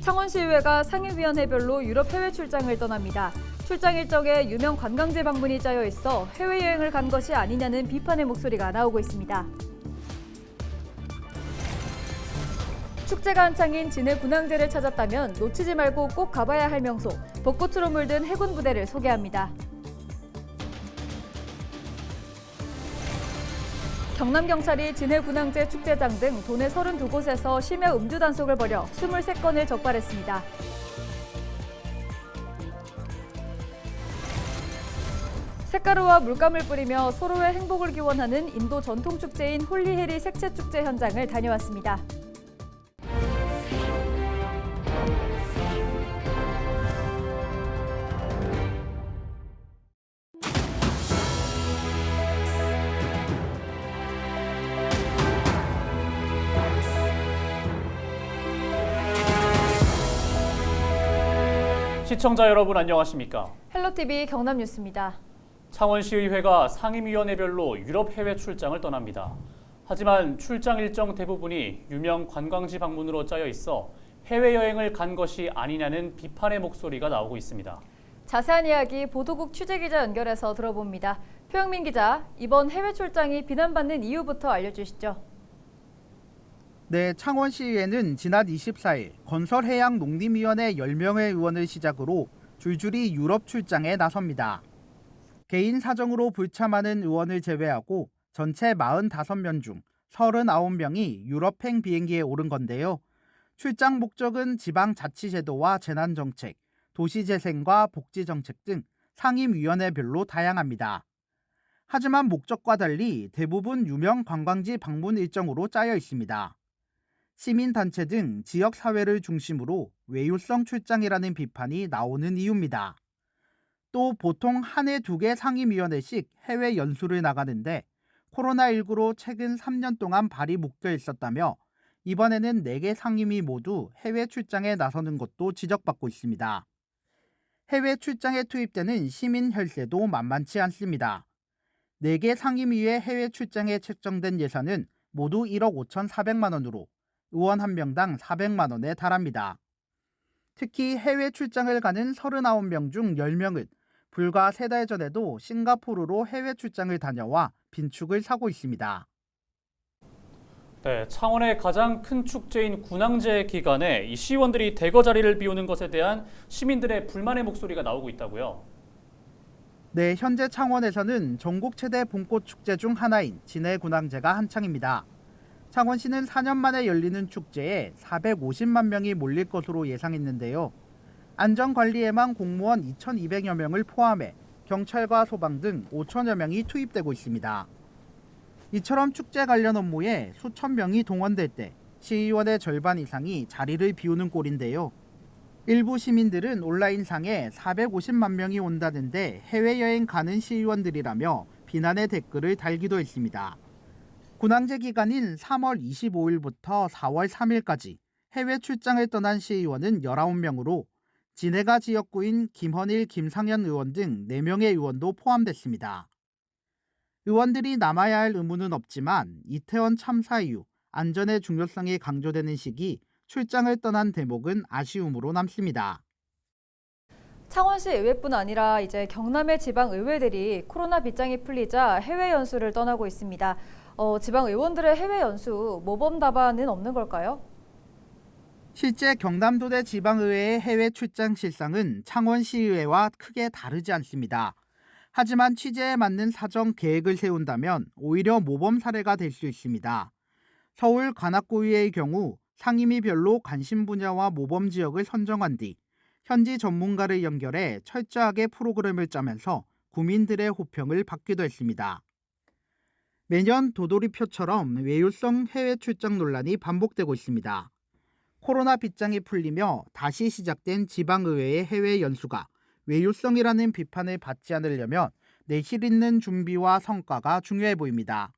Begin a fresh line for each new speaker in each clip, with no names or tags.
창원시의회가 상임위원회별로 유럽 해외 출장을 떠납니다. 출장 일정에 유명 관광지 방문이 짜여 있어 해외여행을 간 것이 아니냐는 비판의 목소리가 나오고 있습니다. 축제가 한창인 진해 군항제를 찾았다면 놓치지 말고 꼭 가봐야 할 명소, 벚꽃으로 물든 해군 부대를 소개합니다. 경남경찰이 진해 군항제 축제장 등 도내 32곳에서 심야 음주 단속을 벌여 23건을 적발했습니다. 색가루와 물감을 뿌리며 서로의 행복을 기원하는 인도 전통 축제인 홀리해리 색채 축제 현장을 다녀왔습니다.
시청자 여러분 안녕하십니까?
헬로티비 경남뉴스입니다.
창원시의회가 상임위원회별로 유럽 해외 출장을 떠납니다. 하지만 출장 일정 대부분이 유명 관광지 방문으로 짜여 있어 해외여행을 간 것이 아니냐는 비판의 목소리가 나오고 있습니다.
자세한 이야기 보도국 취재기자 연결해서 들어봅니다. 표영민 기자, 이번 해외 출장이 비난받는 이유부터 알려주시죠.
네, 창원시의회는 지난 24일 건설해양농림위원회 10명의 의원을 시작으로 줄줄이 유럽 출장에 나섭니다. 개인 사정으로 불참하는 의원을 제외하고 전체 45명 중 39명이 유럽행 비행기에 오른 건데요. 출장 목적은 지방자치제도와 재난정책, 도시재생과 복지정책 등 상임위원회별로 다양합니다. 하지만 목적과 달리 대부분 유명 관광지 방문 일정으로 짜여 있습니다. 시민단체 등 지역사회를 중심으로 외유성 출장이라는 비판이 나오는 이유입니다. 또 보통 한 해 2개 상임위원회씩 해외 연수를 나가는데 코로나19로 최근 3년 동안 발이 묶여 있었다며 이번에는 4개 상임위 모두 해외 출장에 나서는 것도 지적받고 있습니다. 해외 출장에 투입되는 시민 혈세도 만만치 않습니다. 4개 상임위의 해외 출장에 책정된 예산은 모두 1억 5,400만 원으로 의원 한 명당 400만 원에 달합니다. 특히 해외 출장을 가는 39명 중 10명은 불과 3달 전에도 싱가포르로 해외 출장을 다녀와 빈축을 사고 있습니다.
네, 창원의 가장 큰 축제인 군항제 기간에 이 시의원들이 대거 자리를 비우는 것에 대한 시민들의 불만의 목소리가 나오고 있다고요.
네, 현재 창원에서는 전국 최대 봄꽃 축제 중 하나인 진해 군항제가 한창입니다. 창원시는 4년 만에 열리는 축제에 450만 명이 몰릴 것으로 예상했는데요. 안전관리에만 공무원 2,200여 명을 포함해 경찰과 소방 등 5천여 명이 투입되고 있습니다. 이처럼 축제 관련 업무에 수천 명이 동원될 때 시의원의 절반 이상이 자리를 비우는 꼴인데요. 일부 시민들은 온라인상에 450만 명이 온다는데 해외여행 가는 시의원들이라며 비난의 댓글을 달기도 했습니다. 군항제 기간인 3월 25일부터 4월 3일까지 해외 출장을 떠난 시의원은 19명으로 진해가 지역구인 김헌일, 김상현 의원 등 4명의 의원도 포함됐습니다. 의원들이 남아야 할 의무는 없지만 이태원 참사 이후 안전의 중요성이 강조되는 시기 출장을 떠난 대목은 아쉬움으로 남습니다.
창원시 의회뿐 아니라 이제 경남의 지방 의회들이 코로나 빗장이 풀리자 해외 연수를 떠나고 있습니다. 지방 의원들의 해외 연수 모범 답안은 없는 걸까요?
실제 경남도내 지방의회의 해외 출장 실상은 창원시의회와 크게 다르지 않습니다. 하지만 취재에 맞는 사정 계획을 세운다면 오히려 모범 사례가 될 수 있습니다. 서울 관악구의회의 경우 상임위별로 관심 분야와 모범 지역을 선정한 뒤 현지 전문가를 연결해 철저하게 프로그램을 짜면서 구민들의 호평을 받기도 했습니다. 매년 도돌이표처럼 외유성 해외 출장 논란이 반복되고 있습니다. 코로나 빗장이 풀리며 다시 시작된 지방의회의 해외 연수가 외유성이라는 비판을 받지 않으려면 내실 있는 준비와 성과가 중요해 보입니다.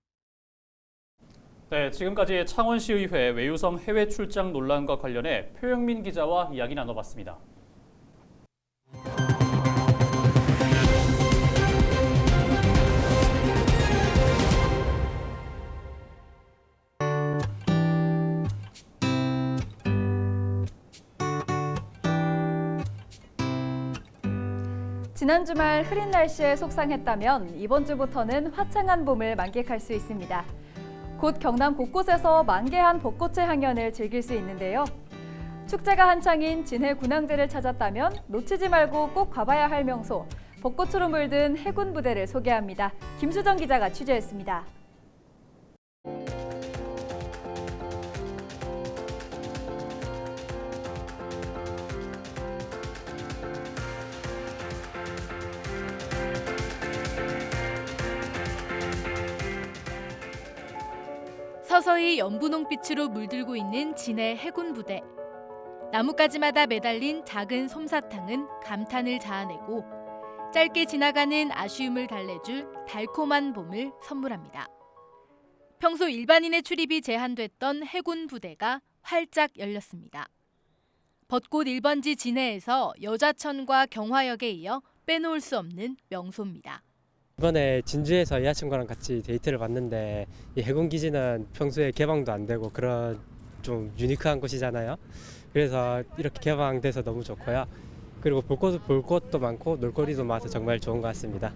네, 지금까지 창원시의회 외유성 해외 출장 논란과 관련해 표영민 기자와 이야기 나눠봤습니다.
지난 주말 흐린 날씨에 속상했다면 이번 주부터는 화창한 봄을 만끽할 수 있습니다. 곧 경남 곳곳에서 만개한 벚꽃의 향연을 즐길 수 있는데요. 축제가 한창인 진해 군항제를 찾았다면 놓치지 말고 꼭 가봐야 할 명소, 벚꽃으로 물든 해군 부대를 소개합니다. 김수정 기자가 취재했습니다.
서서히 연분홍빛으로 물들고 있는 진해 해군 부대. 나뭇가지마다 매달린 작은 솜사탕은 감탄을 자아내고 짧게 지나가는 아쉬움을 달래줄 달콤한 봄을 선물합니다. 평소 일반인의 출입이 제한됐던 해군 부대가 활짝 열렸습니다. 벚꽃 1번지 진해에서 여자천과 경화역에 이어 빼놓을 수 없는 명소입니다.
이번에 진주에서 여자친구랑 같이 데이트를 봤는데 이 해군기지는 평소에 개방도 안 되고 그런 좀 유니크한 곳이잖아요. 그래서 이렇게 개방돼서 너무 좋고요. 그리고 볼 것도 많고 놀거리도 많아서 정말 좋은 것 같습니다.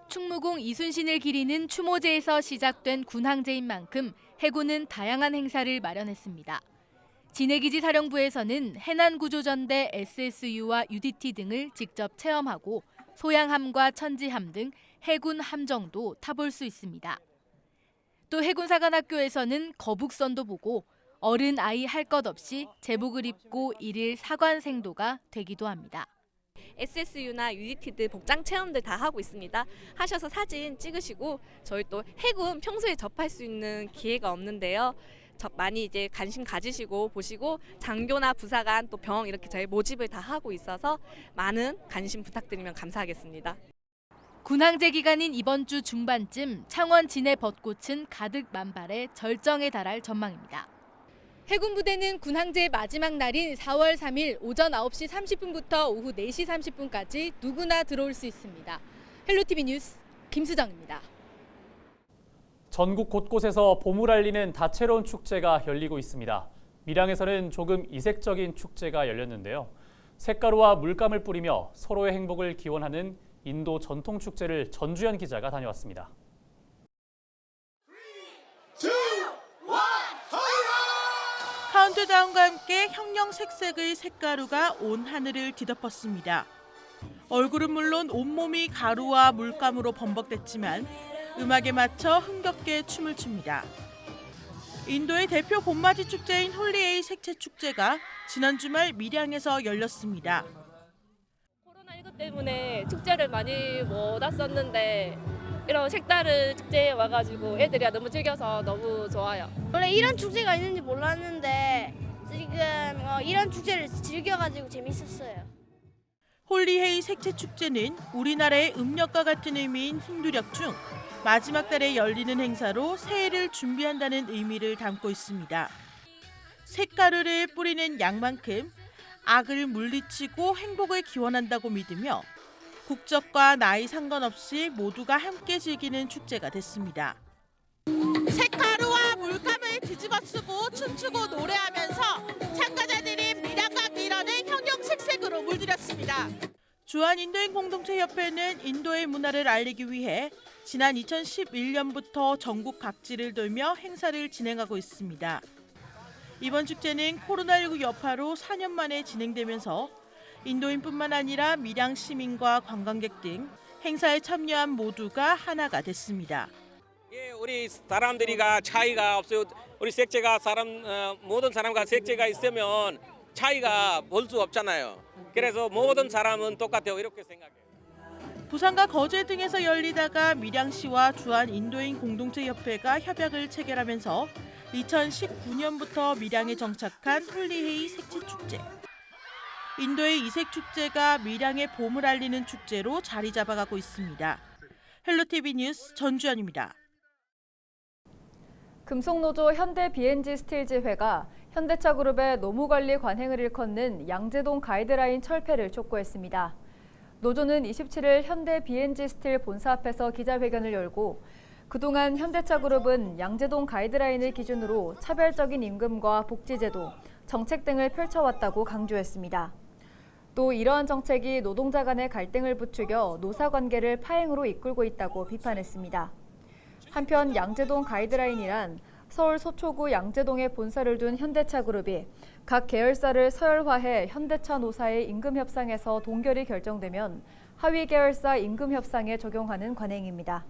충무공 이순신을 기리는 추모제에서 시작된 군항제인 만큼 해군은 다양한 행사를 마련했습니다. 진해기지 사령부에서는 해난구조전대 SSU와 UDT 등을 직접 체험하고 소양함과 천지함 등 해군 함정도 타볼 수 있습니다. 또 해군사관학교에서는 거북선도 보고 어른 아이 할 것 없이 제복을 입고 일일 사관생도가 되기도 합니다.
SSU나 UDT들 복장 체험들 다 하고 있습니다. 하셔서 사진 찍으시고 저희 또 해군 평소에 접할 수 있는 기회가 없는데요. 많이 이제 관심 가지시고 보시고 장교나 부사관 또 병 이렇게 저희 모집을 다 하고 있어서 많은 관심 부탁드리면 감사하겠습니다.
군항제 기간인 이번 주 중반쯤 창원 진해 벚꽃은 가득 만발해 절정에 달할 전망입니다. 해군 부대는 군항제의 마지막 날인 4월 3일 오전 9시 30분부터 오후 4시 30분까지 누구나 들어올 수 있습니다. 헬로티비 뉴스 김수정입니다.
전국 곳곳에서 봄을 알리는 다채로운 축제가 열리고 있습니다. 밀양에서는 조금 이색적인 축제가 열렸는데요. 색가루와 물감을 뿌리며 서로의 행복을 기원하는 인도 전통 축제를 전주현 기자가 다녀왔습니다.
카운트다운과 함께 형형색색의 색가루가 온 하늘을 뒤덮었습니다. 얼굴은 물론 온몸이 가루와 물감으로 범벅됐지만 음악에 맞춰 흥겹게 춤을 춥니다. 인도의 대표 봄맞이 축제인 홀리에이 색채 축제가 지난 주말 밀양에서 열렸습니다.
코로나19 때문에 축제를 많이 못 왔었는데 이런 색다른 축제에 와가지고 애들이 너무 즐겨서 너무 좋아요.
원래 이런 축제가 있는지 몰랐는데 지금 이런 축제를 즐겨가지고 재밌었어요.
홀리헤이 색채 축제는 우리나라의 음력과 같은 의미인 힌두력 중 마지막 달에 열리는 행사로 새해를 준비한다는 의미를 담고 있습니다. 색가루를 뿌리는 양만큼 악을 물리치고 행복을 기원한다고 믿으며 국적과 나이 상관없이 모두가 함께 즐기는 축제가 됐습니다. 색가루와 물감을 뒤집어 쓰고 춤추고 노래하면서 참가자들이 밀양과 밀원을 형형색색으로 물들였습니다. 주한 인도인 공동체협회는 인도의 문화를 알리기 위해 지난 2011년부터 전국 각지를 돌며 행사를 진행하고 있습니다. 이번 축제는 코로나19 여파로 4년 만에 진행되면서 인도인뿐만 아니라 밀양 시민과 관광객 등 행사에 참여한 모두가 하나가 됐습니다.
예, 우리 사람들이가 차이가 없어요. 우리 색채가 모든 사람과 색채가 있으면 차이가 볼 수 없잖아요. 그래서 모든 사람은 똑같아요. 이렇게 생각해요.
부산과 거제 등에서 열리다가 밀양시와 주한 인도인 공동체협회가 협약을 체결하면서 2019년부터 밀양에 정착한 홀리헤이 색채축제. 인도의 이색 축제가 밀양의 봄을 알리는 축제로 자리 잡아가고 있습니다. 헬로티비 뉴스 전주현입니다.
금속노조 현대비엔지스틸즈회가 현대차그룹의 노무관리 관행을 일컫는 양재동 가이드라인 철폐를 촉구했습니다. 노조는 27일 현대비엔지스틸 본사 앞에서 기자회견을 열고 그동안 현대차그룹은 양재동 가이드라인을 기준으로 차별적인 임금과 복지제도, 정책 등을 펼쳐왔다고 강조했습니다. 또 이러한 정책이 노동자 간의 갈등을 부추겨 노사관계를 파행으로 이끌고 있다고 비판했습니다. 한편 양재동 가이드라인이란 서울 서초구 양재동에 본사를 둔 현대차그룹이 각 계열사를 서열화해 현대차 노사의 임금 협상에서 동결이 결정되면 하위 계열사 임금 협상에 적용하는 관행입니다.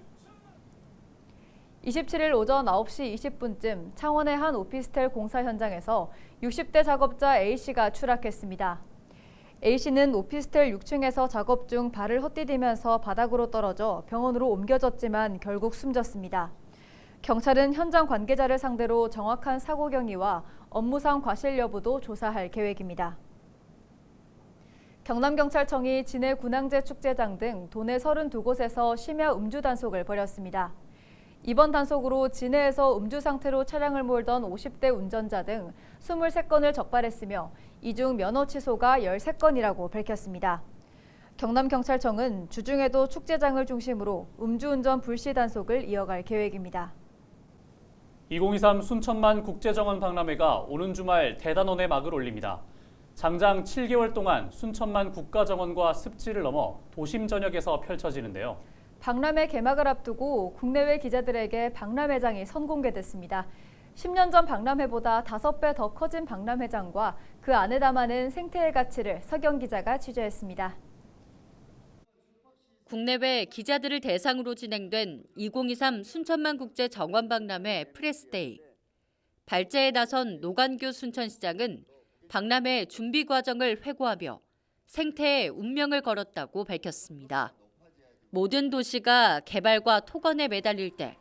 27일 오전 9시 20분쯤 창원의 한 오피스텔 공사 현장에서 60대 작업자 A씨가 추락했습니다. A씨는 오피스텔 6층에서 작업 중 발을 헛디디면서 바닥으로 떨어져 병원으로 옮겨졌지만 결국 숨졌습니다. 경찰은 현장 관계자를 상대로 정확한 사고 경위와 업무상 과실 여부도 조사할 계획입니다. 경남경찰청이 진해 군항제 축제장 등 도내 32곳에서 심야 음주 단속을 벌였습니다. 이번 단속으로 진해에서 음주 상태로 차량을 몰던 50대 운전자 등 23건을 적발했으며 이 중 면허 취소가 13건이라고 밝혔습니다. 경남경찰청은 주중에도 축제장을 중심으로 음주운전 불시 단속을 이어갈 계획입니다.
2023 순천만 국제정원 박람회가 오는 주말 대단원에 막을 올립니다. 장장 7개월 동안 순천만 국가정원과 습지를 넘어 도심 전역에서 펼쳐지는데요.
박람회 개막을 앞두고 국내외 기자들에게 박람회장이 선공개됐습니다. 10년 전 박람회보다 5배 더 커진 박람회장과 그 안에 담아낸 생태의 가치를 서경 기자가 취재했습니다.
국내외 기자들을 대상으로 진행된 2023 순천만 국제 정원 박람회 프레스데이. 발제에 나선 노관규 순천시장은 박람회 준비 과정을 회고하며 생태의 운명을 걸었다고 밝혔습니다. 모든 도시가 개발과 토건에 매달릴 때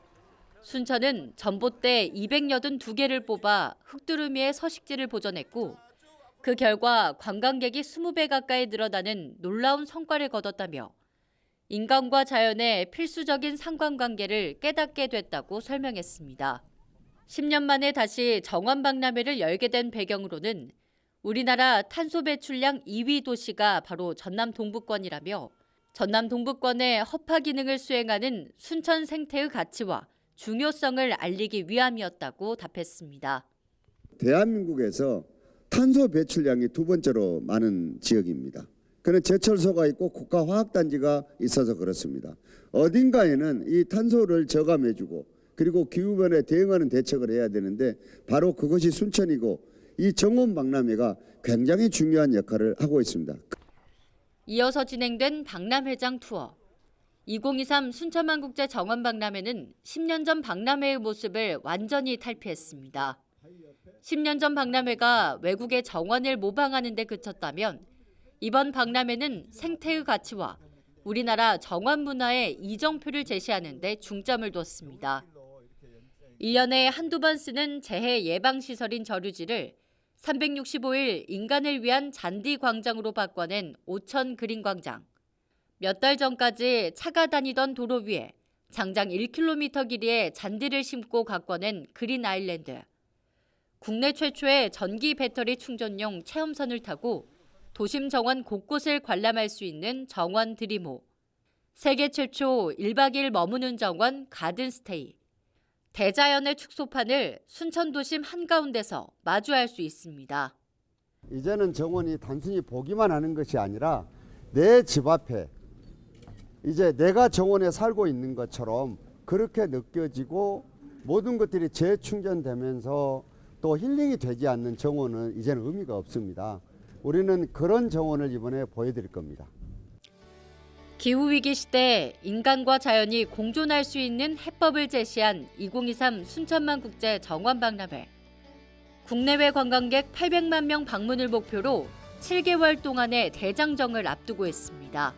순천은 전봇대 282개를 뽑아 흙두루미의 서식지를 보존했고 그 결과 관광객이 20배 가까이 늘어나는 놀라운 성과를 거뒀다며 인간과 자연의 필수적인 상관관계를 깨닫게 됐다고 설명했습니다. 10년 만에 다시 정원 박람회를 열게 된 배경으로는 우리나라 탄소 배출량 2위 도시가 바로 전남 동부권이라며 전남 동부권의 허파 기능을 수행하는 순천 생태의 가치와 중요성을 알리기 위함이었다고 답했습니다.
대한민국에서 탄소 배출량이 두 번째로 많은 지역입니다. 그는 제철소가 있고 국가화학단지가 있어서 그렇습니다. 어딘가에는 이 탄소를 저감해주고 그리고 기후변화에 대응하는 대책을 해야 되는데 바로 그것이 순천이고 이 정원 박람회가 굉장히 중요한 역할을 하고 있습니다.
이어서 진행된 박람회장 투어. 2023 순천만 국제 정원 박람회는 10년 전 박람회의 모습을 완전히 탈피했습니다. 10년 전 박람회가 외국의 정원을 모방하는 데 그쳤다면 이번 박람회는 생태의 가치와 우리나라 정원 문화의 이정표를 제시하는 데 중점을 뒀습니다. 1년에 한두 번 쓰는 재해 예방시설인 저류지를 365일 인간을 위한 잔디 광장으로 바꿔낸 오천 그린 광장. 몇 달 전까지 차가 다니던 도로 위에 장장 1km 길이의 잔디를 심고 가꿔낸 그린 아일랜드. 국내 최초의 전기 배터리 충전용 체험선을 타고 도심 정원 곳곳을 관람할 수 있는 정원 드리모. 세계 최초 1박 2일 머무는 정원 가든스테이. 대자연의 축소판을 순천 도심 한가운데서 마주할 수 있습니다.
이제는 정원이 단순히 보기만 하는 것이 아니라 내 집 앞에 이제 내가 정원에 살고 있는 것처럼 그렇게 느껴지고 모든 것들이 재충전되면서 또 힐링이 되지 않는 정원은 이제는 의미가 없습니다. 우리는 그런 정원을 이번에 보여드릴 겁니다.
기후위기 시대 인간과 자연이 공존할 수 있는 해법을 제시한 2023 순천만 국제 정원 박람회. 국내외 관광객 800만 명 방문을 목표로 7개월 동안의 대장정을 앞두고 있습니다.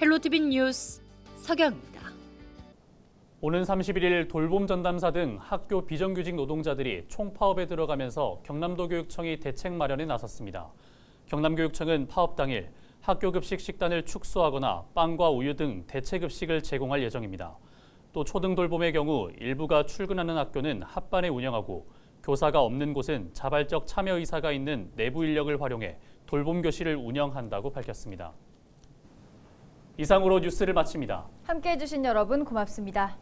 헬로티비 뉴스 서경입니다.
오는 31일 돌봄 전담사 등 학교 비정규직 노동자들이 총파업에 들어가면서 경남도 교육청이 대책 마련에 나섰습니다. 경남교육청은 파업 당일 학교 급식 식단을 축소하거나 빵과 우유 등 대체 급식을 제공할 예정입니다. 또 초등 돌봄의 경우 일부가 출근하는 학교는 합반에 운영하고 교사가 없는 곳은 자발적 참여 의사가 있는 내부 인력을 활용해 돌봄 교실을 운영한다고 밝혔습니다. 이상으로 뉴스를 마칩니다.
함께해 주신 여러분 고맙습니다.